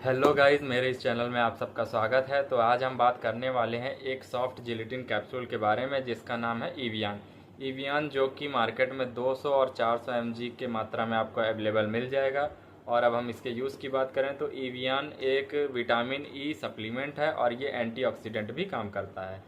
Hello guys, मेरे इस channel में आप सबका स्वागत है। तो आज हम बात करने वाले हैं एक सॉफ्ट जिलेटिन कैप्सूल के बारे में जिसका नाम है ईवियान। ईवियान जो कि मार्केट में 200 और 400 mg के मात्रा में आपको अवेलेबल मिल जाएगा। और अब हम इसके यूज़ की बात करें तो ईवियान एक विटामिन ई सप्लीमेंट है और ये एंटीऑक्सीडेंट भी काम करता है।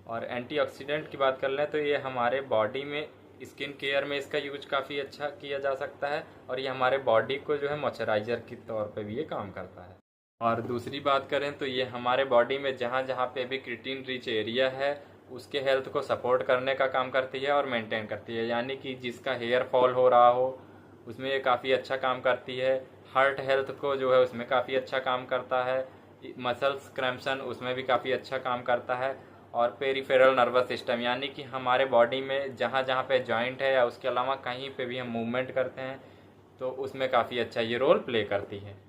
और एंटीऑक्सीडेंट की बात कर लें तो ये हमारे बॉडी में स्किन केयर में इसका यूज काफ़ी अच्छा किया जा सकता है और ये हमारे बॉडी को जो है मॉइस्चराइज़र के तौर पे भी ये काम करता है। और दूसरी बात करें तो ये हमारे बॉडी में जहाँ जहाँ पे भी क्रिटीन रिच एरिया है उसके हेल्थ को सपोर्ट करने का काम करती है और मेंटेन करती है। यानी कि जिसका हेयर फॉल हो रहा हो उसमें ये काफ़ी अच्छा काम करती है। हार्ट हेल्थ को जो है उसमें काफ़ी अच्छा काम करता है। मसल्स क्रैम्पसन उसमें भी काफ़ी अच्छा काम करता है। और पेरिफेरल नर्वस सिस्टम यानी कि हमारे बॉडी में जहाँ जहाँ पे जॉइंट है या उसके अलावा कहीं पे भी हम मूवमेंट करते हैं तो उसमें काफ़ी अच्छा ये रोल प्ले करती है।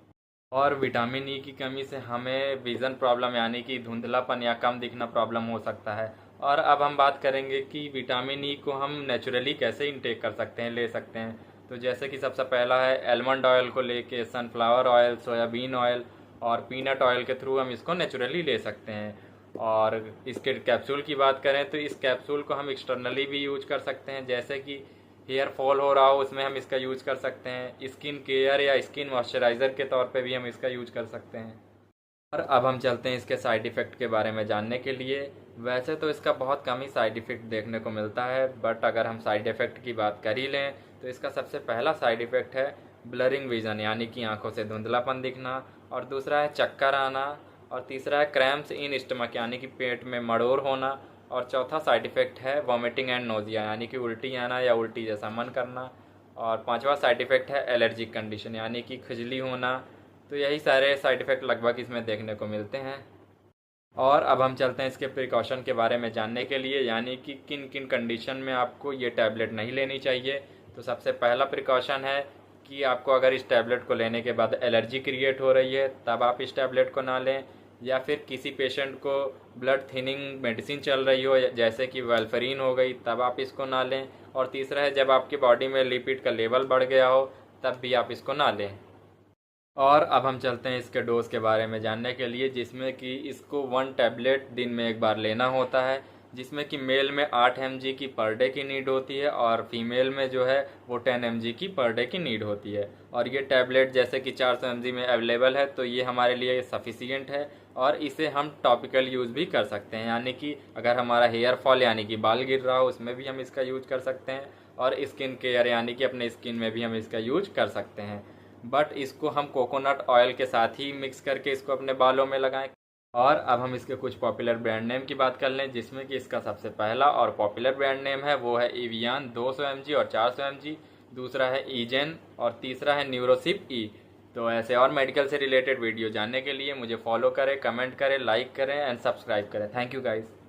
और विटामिन ई की कमी से हमें विज़न प्रॉब्लम यानी कि धुंधलापन या कम दिखना प्रॉब्लम हो सकता है। और अब हम बात करेंगे कि विटामिन ई को हम नेचुरली कैसे इंटेक कर सकते हैं, ले सकते हैं। तो जैसे कि सबसे पहला है एलमंड ऑयल को लेके सनफ्लावर ऑयल, सोयाबीन ऑयल और पीनट ऑयल के थ्रू हम इसको नेचुरली ले सकते हैं। और इसके कैप्सूल की बात करें तो इस कैप्सूल को हम एक्सटर्नली भी यूज कर सकते हैं। जैसे कि हेयर फॉल हो रहा हो उसमें हम इसका यूज कर सकते हैं। स्किन केयर या स्किन मॉइस्चराइज़र के तौर पे भी हम इसका यूज कर सकते हैं। और अब हम चलते हैं इसके साइड इफ़ेक्ट के बारे में जानने के लिए। वैसे तो इसका बहुत कम ही साइड इफ़ेक्ट देखने को मिलता है, बट अगर हम साइड इफ़ेक्ट की बात कर ही लें तो इसका सबसे पहला साइड इफ़ेक्ट है ब्लरिंग विज़न यानी कि आंखों से धुंधलापन दिखना। और दूसरा है चक्कर आना। और तीसरा है क्रैम्प्स इन स्टमक यानी कि पेट में मड़ोर होना। और चौथा साइड इफ़ेक्ट है वॉमिटिंग एंड नोजिया यानी कि उल्टी आना या उल्टी जैसा मन करना। और पांचवा साइड इफ़ेक्ट है एलर्जिक कंडीशन यानी कि खुजली होना। तो यही सारे साइड इफ़ेक्ट लगभग इसमें देखने को मिलते हैं। और अब हम चलते हैं इसके प्रिकॉशन के बारे में जानने के लिए, यानी कि किन किन कंडीशन में आपको ये टैबलेट नहीं लेनी चाहिए। तो सबसे पहला प्रिकॉशन है कि आपको अगर इस टैबलेट को लेने के बाद एलर्जी क्रिएट हो रही है तब आप इस टैबलेट को ना लें। या फिर किसी पेशेंट को ब्लड थिनिंग मेडिसिन चल रही हो जैसे कि वार्फरिन हो गई तब आप इसको ना लें। और तीसरा है जब आपकी बॉडी में लिपिड का लेवल बढ़ गया हो तब भी आप इसको ना लें। और अब हम चलते हैं इसके डोज के बारे में जानने के लिए, जिसमें कि इसको 1 टैबलेट दिन में एक बार लेना होता है। जिसमें कि मेल में 8 mg की पर डे की नीड होती है और फीमेल में जो है वो 10 mg की पर डे की नीड होती है। और ये टैबलेट जैसे कि 400 mg में अवेलेबल है तो ये हमारे लिए सफिशियंट है। और इसे हम टॉपिकल यूज़ भी कर सकते हैं, यानी कि अगर हमारा हेयर फॉल यानी कि बाल गिर रहा हो उसमें भी हम इसका यूज कर सकते हैं। और स्किन केयर यानी कि अपने स्किन में भी हम इसका यूज कर सकते हैं। बट इसको हम कोकोनट ऑयल के साथ ही मिक्स करके इसको अपने बालों में लगाएं। और अब हम इसके कुछ पॉपुलर ब्रांड नेम की बात कर लें, जिसमें कि इसका सबसे पहला और पॉपुलर ब्रांड नेम है वो है एवियन 200 mg और 400 mg। दूसरा है ईजेन और तीसरा है न्यूरोसिप ई। तो ऐसे और मेडिकल से रिलेटेड वीडियो जानने के लिए मुझे फॉलो करें, कमेंट करें, लाइक करें एंड सब्सक्राइब करें। Thank you guys.